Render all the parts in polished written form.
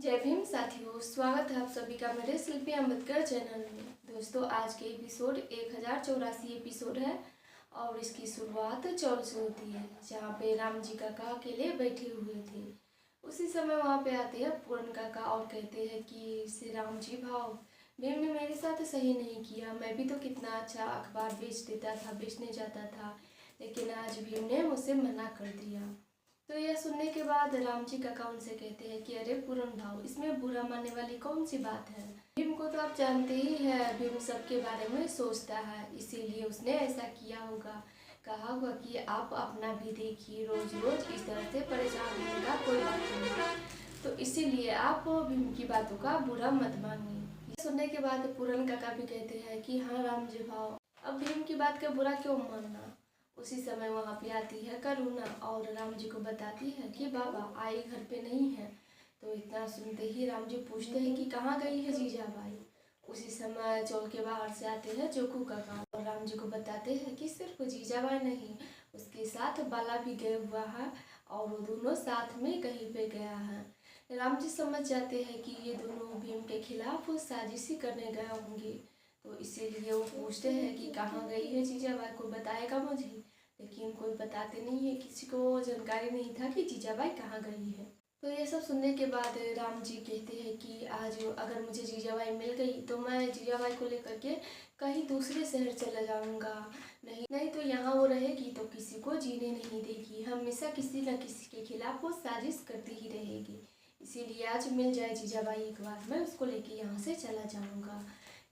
जय भीम साथियों, स्वागत है आप सभी का मेरे शिल्पी अम्बेडकर चैनल में। दोस्तों, आज के एपिसोड 1084 एपिसोड है और इसकी शुरुआत चौल से होती है, जहाँ पे राम जी काका अकेले बैठे हुए थे। उसी समय वहाँ पे आते हैं पूरन काका और कहते हैं कि श्री राम जी भाव, भीम ने मेरे साथ सही नहीं किया। मैं भी तो कितना अच्छा अखबार बेच देता था, बेचने जाता था, लेकिन आज भीम ने मुझसे मना कर दिया। तो यह सुनने के बाद राम जी काका उनसे कहते हैं कि अरे पूरन भाव, इसमें बुरा मानने वाली कौन सी बात है। भीम को तो आप जानते ही है, भीम सबके बारे में सोचता है, इसीलिए उसने ऐसा किया होगा। कहा होगा कि आप अपना भी देखिए, रोज रोज इस तरह से परेशान होने का कोई बात नहीं, तो इसीलिए आप भीम की बातों का बुरा मत मानिए। सुनने के बाद पूरन काका भी कहते हैं कि हाँ राम जी भाव, अब भीम की बात का बुरा क्यों मानना। उसी समय वहाँ पे आती है करुणा और राम जी को बताती है कि बाबा आई घर पे नहीं है। तो इतना सुनते ही राम जी पूछते हैं कि कहाँ गई है जीजाबाई। उसी समय चौल के बाहर से आते हैं जोकू काका और राम जी को बताते हैं कि सिर्फ जीजाबाई नहीं, उसके साथ बाला भी गया हुआ है और वो दोनों साथ में कहीं पे गया है। राम जी समझ जाते हैं कि ये दोनों भीम के खिलाफ साजिशी करने गए होंगे, तो इसीलिए वो पूछते हैं कि कहाँ गई है जीजाबाई, को बताएगा मुझे। लेकिन कोई बताते नहीं है, किसी को जानकारी नहीं था कि जीजाबाई कहाँ गई है। तो ये सब सुनने के बाद राम जी कहते हैं कि आज अगर मुझे जीजाबाई मिल गई तो मैं जीजाबाई को लेकर के कहीं दूसरे शहर चला जाऊंगा, नहीं तो यहाँ वो रहेगी तो किसी को जीने नहीं देगी, हमेशा किसी न किसी के खिलाफ वो साजिश करती ही रहेगी। इसीलिए आज मिल जाए जीजाबाई एक बार, मैं उसको लेके यहाँ से चला जाऊंगा।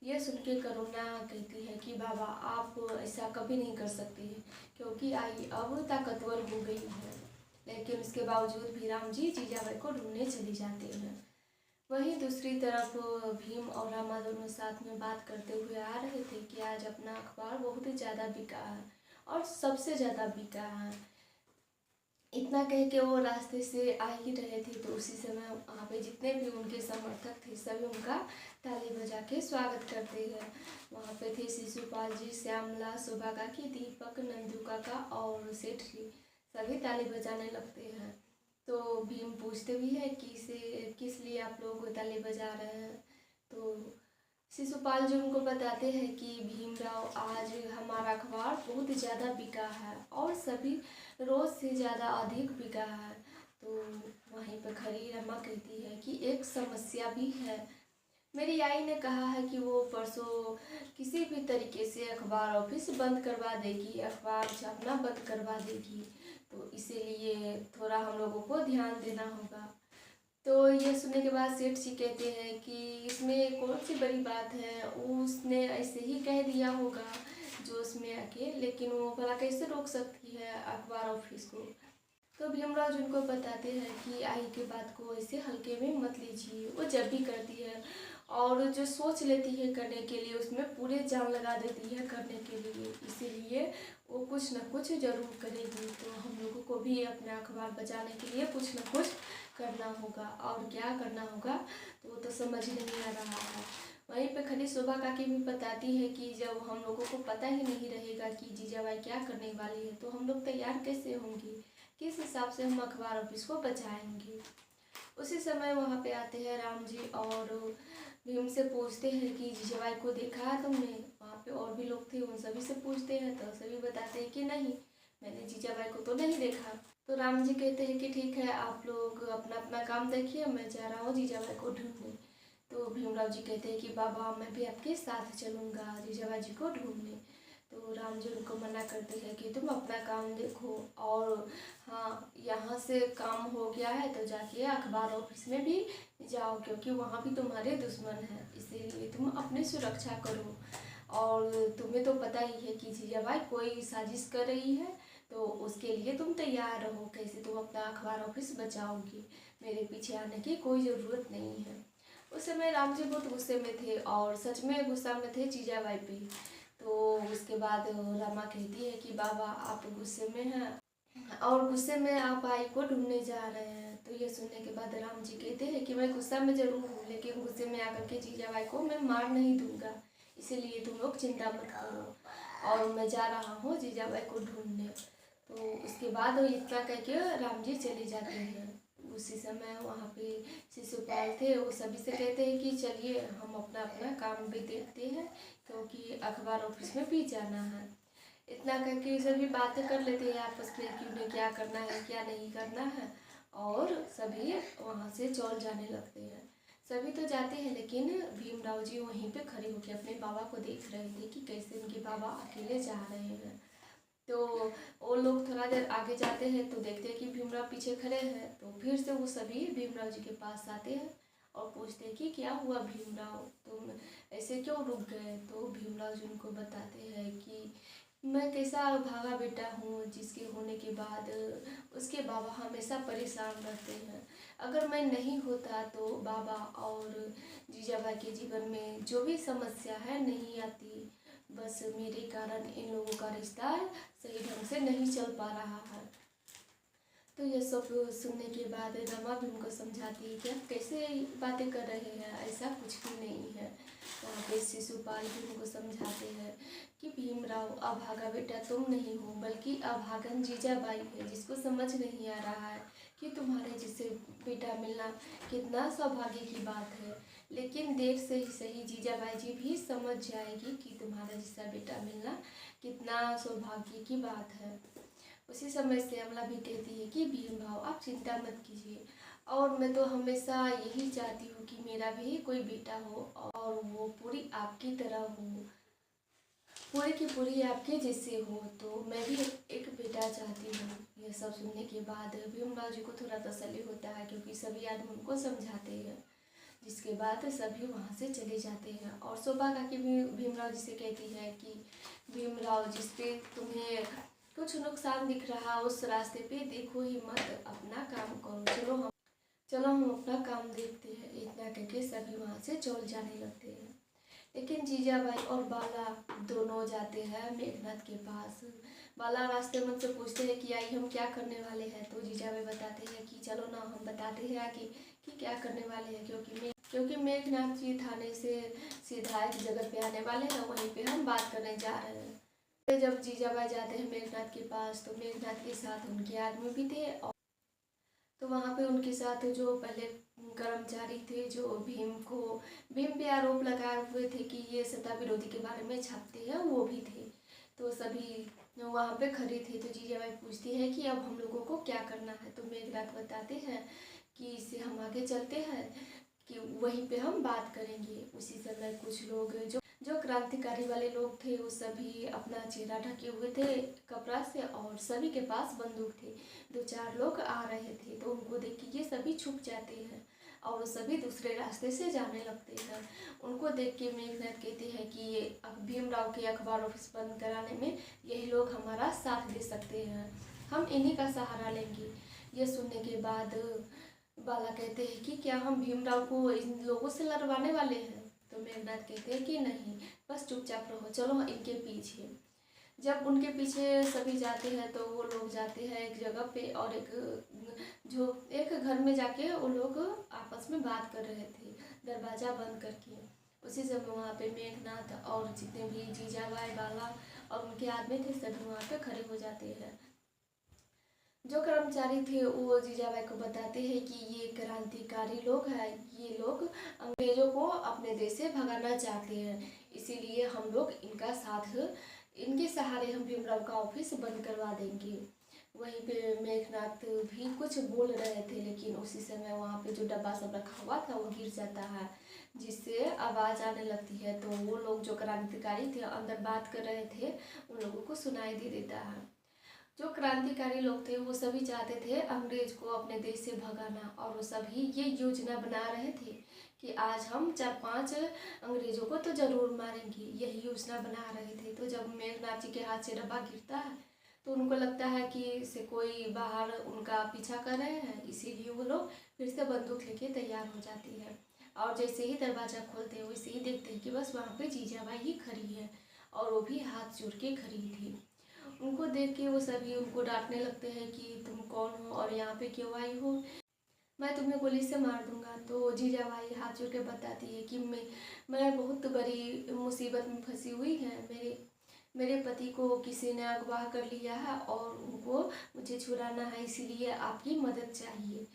यह सुन के करुणा कहती है कि बाबा आप ऐसा कभी नहीं कर सकते हैं, क्योंकि आई अब ताकतवर हो गई है। लेकिन उसके बावजूद भी राम जी जीजाबाई को ढूंढने चले जाते हैं। वहीं दूसरी तरफ भीम और रामा दोनों साथ में बात करते हुए आ रहे थे कि आज अपना अखबार बहुत ही ज़्यादा बिका है और सबसे ज़्यादा बिका है। इतना कह के वो रास्ते से आ ही रहे थे, तो उसी समय वहाँ पे जितने भी उनके समर्थक थे सभी उनका ताली बजा के स्वागत करते हैं। वहाँ पे थे शिशुपाल जी, श्यामला, शोभा काकी, दीपक, नंदू काका और सेठ जी, सभी ताली बजाने लगते हैं। तो भीम पूछते भी है कि किस लिए आप लोग ताली बजा रहे हैं। तो शिशुपाल जी उनको बताते हैं कि भीमराव, आज हमारा अखबार बहुत ज़्यादा बिका है और सभी रोज़ से ज़्यादा अधिक बिका है। तो वहीं पर खड़ी रमा कहती है कि एक समस्या भी है। मेरी आई ने कहा है कि वो परसों किसी भी तरीके से अखबार ऑफिस बंद करवा देगी, अखबार छापना बंद करवा देगी, तो इसीलिए थोड़ा हम लोगों को ध्यान देना होगा। तो ये सुनने के बाद सेठ जी कहते हैं कि इसमें कौन सी बड़ी बात है, उसने ऐसे ही कह दिया होगा जोश में आके, लेकिन वो भला कैसे रोक सकती है अखबार ऑफिस को। तो भीमराव जी उनको बताते हैं कि आई की बात को ऐसे हल्के में मत लीजिए, वो जब भी करती है और जो सोच लेती है करने के लिए उसमें पूरे जान लगा देती है करने के लिए, इसीलिए वो कुछ न कुछ जरूर करेगी। तो हम लोगों को भी अपना अखबार बचाने के लिए कुछ न कुछ करना होगा, और क्या करना होगा तो वो तो समझ नहीं आ रहा है। वहीं पे खड़ी शोभा काकी भी बताती है कि जब हम लोगों को पता ही नहीं रहेगा कि जीजाबाई क्या करने वाली है, तो हम लोग तैयार कैसे होंगे, किस हिसाब से हम अखबार ऑफिस को बचाएंगे। उसी समय वहाँ पे आते हैं राम जी और भीम से पूछते हैं कि जीजाबाई को देखा है तुमने। वहाँ पे और भी लोग थे, उन सभी से पूछते हैं तो सभी बताते हैं कि नहीं, मैंने जीजाबाई को तो नहीं देखा। तो राम जी कहते हैं कि ठीक है, आप लोग अपना अपना काम देखिए, मैं जा रहा हूँ जीजाबाई को ढूंढने। तो भीमराव जी कहते हैं कि बाबा मैं भी आपके साथ चलूँगा जीजाबाई जी को ढूंढने। तो राम जी उनको मना करते हैं कि तुम अपना काम देखो, और हाँ यहाँ से काम हो गया है तो जाके अखबार ऑफिस में भी जाओ, क्योंकि वहाँ भी तुम्हारे दुश्मन हैं, इसीलिए तुम अपनी सुरक्षा करो। और तुम्हें तो पता ही है कि जीजाबाई कोई साजिश कर रही है, तो उसके लिए तुम तैयार रहो, कैसे तुम अपना अखबार ऑफिस बचाओगी, मेरे पीछे आने की कोई ज़रूरत नहीं है। उस समय राम जी बहुत गुस्से में थे और सच में गुस्सा में थे जीजाबाई पे। तो उसके बाद रमा कहती है कि बाबा आप गुस्से में हैं और गुस्से में आप आई को ढूंढने जा रहे हैं। तो ये सुनने के बाद राम जी कहते हैं कि मैं गुस्सा में जरूर हूँ, लेकिन गुस्से में आकर के जीजाबाई को मैं मार नहीं दूंगा, इसीलिए तुम लोग चिंता मत करो और मैं जा रहा हूँ जीजाबाई को ढूंढने। तो उसके बाद वो इतना कह के राम जी चले जाते हैं। उसी समय वहाँ पे शिशुपाल थे, वो सभी से कहते हैं कि चलिए हम अपना अपना काम भी देखते हैं, क्योंकि अखबार ऑफिस में भी जाना है। इतना करके सभी बातें कर लेते हैं आपस में कि उन्हें क्या करना है क्या नहीं करना है, और सभी वहाँ से चल जाने लगते हैं। सभी तो जाते हैं, लेकिन भीमराव जी वहीं पे खड़े होकर अपने बाबा को देख रहे थे कि कैसे उनके बाबा अकेले जा रहे हैं। तो वो लोग थोड़ा देर आगे जाते हैं तो देखते हैं कि भीमराव पीछे खड़े हैं। तो फिर से वो सभी भीमराव जी के पास आते हैं और पूछते हैं कि क्या हुआ भीमराव, तुम ऐसे क्यों रुक गए। तो भीमराव जी उनको बताते हैं कि मैं कैसा भागा बेटा हूँ, जिसके होने के बाद उसके बाबा हमेशा परेशान रहते हैं। अगर मैं नहीं होता तो बाबा और जीजाबाई के जीवन में जो भी समस्या है नहीं आती। बस मेरे कारण इन लोगों का रिश्ता सही ढंग से नहीं चल पा रहा है। तो ये सब सुनने के बाद रमा भी उनको समझाती है कि आप कैसे बातें कर रहे हैं, ऐसा कुछ भी नहीं है। वहाँ पे शिशुपाल भी उनको समझाते हैं कि भीमराव अभागा बेटा तुम नहीं हो, बल्कि अभागन जीजाबाई है, जिसको समझ नहीं आ रहा है कि तुम्हारे जिसे बेटा मिलना कितना सौभाग्य की बात है। लेकिन देर से ही सही जीजाबाई जी भी समझ जाएगी कि तुम्हारा जैसा बेटा मिलना कितना सौभाग्य की बात है। उसी समय से अमला भी कहती है कि भीमराव आप चिंता मत कीजिए, और मैं तो हमेशा यही चाहती हूँ कि मेरा भी कोई बेटा हो और वो पूरी आपकी तरह हो, पूरी की पूरी आपके जैसे हो। तो मैं भी एक बेटा चाहती हूँ। यह सब सुनने के बाद भीमराव जी को थोड़ा तसल्ली होता है, क्योंकि सभी आदमी उनको समझाते हैं। जिसके बाद सभी वहाँ से चले जाते हैं और शोभा काकी भी भीमराव जी से कहती है कि भीमराव, जिस पे तुम्हें कुछ नुकसान दिख रहा उस रास्ते पे देखो ही मत, अपना काम करो, चलो हम अपना काम देखते हैं। इतना करके सभी वहाँ से चल जाने लगते हैं। लेकिन जीजाबाई और बाला दोनों जाते हैं मेघनाथ के पास। बाला रास्ते में से पूछते हैं कि आई हम क्या करने वाले हैं। तो जीजाबाई बताते हैं कि चलो ना हम बताते हैं आगे कि क्या करने वाले हैं, क्योंकि मेघनाथ जी थाने से सीधा एक जगह पे आने वाले हैं, वहीं पे हम बात करने जा रहे हैं। जब जीजाबाई जाते हैं मेघनाथ के पास तो मेघनाथ के साथ उनके आदमी भी थे, और तो वहाँ पे उनके साथ जो पहले कर्मचारी थे जो भीम पे आरोप लगाए हुए थे कि ये सत्ता विरोधी के बारे में छापते हैं, वो भी थे। तो सभी वहाँ पे खड़े थे। तो जीजाबाई पूछती है कि अब हम लोगों को क्या करना है। तो मेघनाथ बताते हैं कि इससे हम आगे चलते हैं, कि वहीं पे हम बात करेंगे। उसी समय कुछ लोग जो क्रांतिकारी वाले लोग थे वो सभी अपना चेहरा ढके हुए थे कपड़ा से, और सभी के पास बंदूक थे। 2-4 लोग आ रहे थे, तो उनको देख के ये सभी छुप जाते हैं और वो सभी दूसरे रास्ते से जाने लगते हैं। उनको देख के मेघनाथ कहते हैं कि ये भीमराव के अखबार ऑफिस बंद कराने में यही लोग हमारा साथ दे सकते हैं, हम इन्हीं का सहारा लेंगे। ये सुनने के बाद बाला कहते हैं कि क्या हम भीमराव को इन लोगों से लड़वाने वाले हैं। तो मेघनाथ कहते हैं कि नहीं, बस चुपचाप रहो, चलो इनके पीछे। जब उनके पीछे सभी जाते हैं तो वो लोग जाते हैं एक जगह पे, और एक घर में जाके वो लोग आपस में बात कर रहे थे दरवाज़ा बंद करके। उसी समय वहाँ पे मेघनाथ और जितने भी जीजाबाई बाला और उनके आदमी थे सभी वहाँ पे खड़े हो जाते हैं। जो कर्मचारी थे वो जीजाबाई को बताते हैं कि ये क्रांतिकारी लोग हैं, ये लोग अंग्रेजों को अपने देश से भगाना चाहते हैं, इसीलिए हम लोग इनका साथ, इनके सहारे हम भीमराव का ऑफिस बंद करवा देंगे। वहीं पे मेघनाथ भी कुछ बोल रहे थे, लेकिन उसी समय वहाँ पे जो डब्बा सब रखा हुआ था वो गिर जाता है, जिससे आवाज़ आने लगती है। तो वो लोग जो क्रांतिकारी थे अंदर बात कर रहे थे, उन लोगों को सुनाई दे देता है। जो क्रांतिकारी लोग थे वो सभी चाहते थे अंग्रेज को अपने देश से भगाना, और वो सभी ये योजना बना रहे थे कि आज हम 4-5 अंग्रेजों को तो जरूर मारेंगे, यही योजना बना रहे थे। तो जब मेघनाथ जी के हाथ से डब्बा गिरता है तो उनको लगता है कि से कोई बाहर उनका पीछा कर रहे हैं, इसीलिए वो लोग फिर से बंदूक लेके तैयार हो जाती है। और जैसे ही दरवाज़ा खोलते हैं वैसे ही देखते हैं कि बस वहाँ पे जीजाबाई ही खड़ी है, और वो भी हाथ जोड़ के खड़ी थी। उनको देख के वो सभी उनको डांटने लगते हैं कि तुम कौन हो और यहाँ पे क्यों आई हो, मैं तुम्हें गोली से मार दूंगा। तो जीजाबाई हाथ जोड़ के बताती है कि मैं बहुत बड़ी मुसीबत में फंसी हुई है, मेरे पति को किसी ने अगवा कर लिया है और उनको मुझे छुड़ाना है, इसीलिए आपकी मदद चाहिए।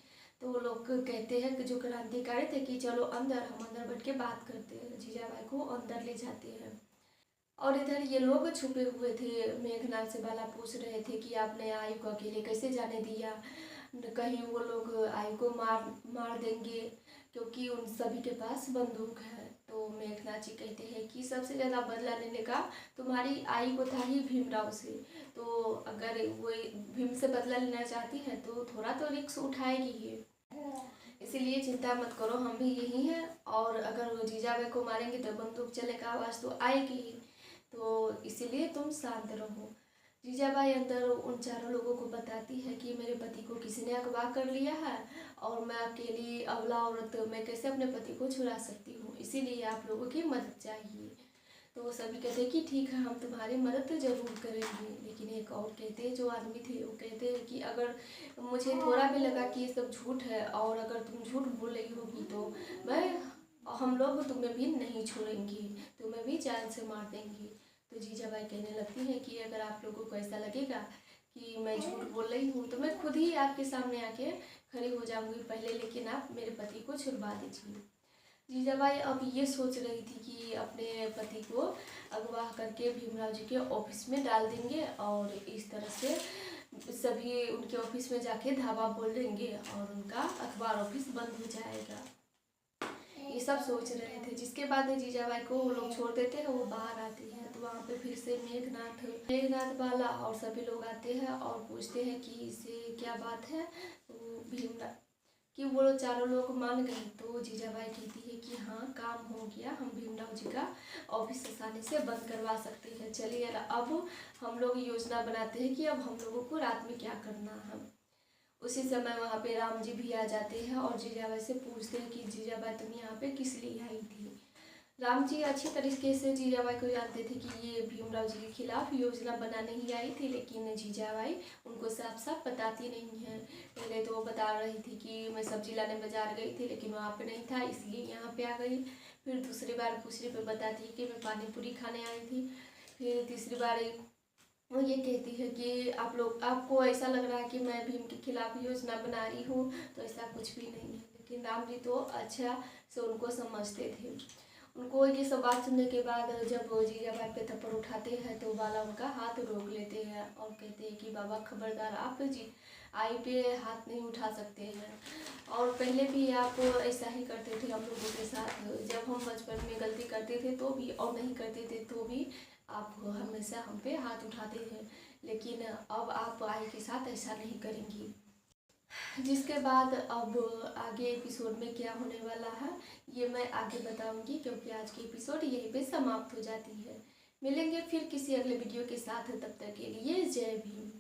तो वो लोग कहते हैं कि जो क्रांतिकारी थे कि चलो अंदर, हम अंदर बैठ के बात करते हैं। जीजाबाई को अंदर ले जाते हैं और इधर ये लोग छुपे हुए थे। मेघनाथ से बाला पूछ रहे थे कि आपने आयु को अकेले कैसे जाने दिया, कहीं वो लोग आयु को मार देंगे, क्योंकि उन सभी के पास बंदूक है। तो मेघनाथ जी कहते हैं कि सबसे ज़्यादा बदला लेने का तुम्हारी आयु को था ही भीमराव से, तो अगर वो भीम से बदला लेना चाहती है तो थोड़ा तो रिस्क उठाएगी ही, इसीलिए चिंता मत करो, हम भी यही हैं। और अगर वो जीजाबाई को मारेंगे तो बंदूक चलने का आवाज़ तो आएगी ही, तो इसीलिए तुम शांत रहो। जीजाबाई अंदर उन चारों लोगों को बताती है कि मेरे पति को किसी ने अगवा कर लिया है और मैं अकेली अबला औरत, मैं कैसे अपने पति को छुड़ा सकती हूँ, इसीलिए आप लोगों की मदद चाहिए। तो वो सभी कहते हैं कि ठीक है, हम तुम्हारी मदद ज़रूर करेंगे। लेकिन एक और कहते हैं, जो आदमी थे वो कहते हैं कि अगर मुझे थोड़ा भी लगा कि ये सब झूठ है और अगर तुम झूठ बोल रही होगी तो हम लोग तुम्हें भी नहीं छोड़ेंगे, तुम्हें भी जान से मार देंगे। तो जीजाबाई कहने लगती है कि अगर आप लोगों को ऐसा लगेगा कि मैं झूठ बोल रही हूँ तो मैं खुद ही आपके सामने आके खड़ी हो जाऊंगी पहले, लेकिन आप मेरे पति को छुड़वा दीजिए। जीजाबाई अब ये सोच रही थी कि अपने पति को अगवा करके भीमराव जी के ऑफिस में डाल देंगे और इस तरह से सभी उनके ऑफिस में जाके धावा बोल देंगे और उनका अखबार ऑफिस बंद हो जाएगा। ये सब सोच रहे थे। जिसके बाद जीजाबाई को वो लोग छोड़ देते हैं, वो बाहर आती है तो वहाँ पे फिर से मेघनाथ बाला और सभी लोग आते हैं और पूछते हैं कि इसे क्या बात है। तो भीमराव कि वो लोग चारों लोग मान गए। तो जीजाबाई कहती है कि हाँ, काम हो गया, हम भीमराव जी का ऑफिस आसानी से बंद करवा सकते हैं। चलिए अब हम लोग योजना बनाते हैं कि अब हम लोगों को रात में क्या करना है। उसी समय वहाँ पे राम जी भी आ जाते हैं और जीजाबाई से पूछते हैं कि जीजाबाई तुम यहाँ पे किस लिए आई थी। राम जी अच्छी तरीके से जीजाबाई को जानते थे कि ये भीमराव जी के खिलाफ योजना बनाने ही आई थी, लेकिन जीजाबाई उनको साफ साफ बताती नहीं है। पहले तो वो बता रही थी कि मैं सब्जी लाने बाजार गई थी लेकिन वहाँ पे नहीं था इसलिए यहाँ पे आ गई। फिर दूसरी बार पूछने पे बताती है कि मैं पानी पूरी खाने आई थी। फिर तीसरी बार वो ये कहती है कि आपको ऐसा लग रहा है कि मैं भीम के खिलाफ योजना बना रही हूँ, तो ऐसा कुछ भी नहीं है। लेकिन राम जी तो अच्छा से उनको समझते थे। उनको ये सब बात सुनने के बाद जब जीजाबाई पे थप्पड़ उठाते हैं तो बाला उनका हाथ रोक लेते हैं और कहते हैं कि बाबा खबरदार, आप जी आई पे हाथ नहीं उठा सकते हैं। और पहले भी आप ऐसा ही करते थे हम लोगों के साथ, जब हम बचपन में गलती करते थे तो भी और नहीं करते थे तो भी आप हमेशा हम पे हाथ उठाते थे, लेकिन अब आप आई के साथ ऐसा नहीं करेंगी। जिसके बाद अब आगे एपिसोड में क्या होने वाला है ये मैं आगे बताऊंगी, क्योंकि आज की एपिसोड यहीं पे समाप्त हो जाती है। मिलेंगे फिर किसी अगले वीडियो के साथ, तब तक के लिए जय भीम।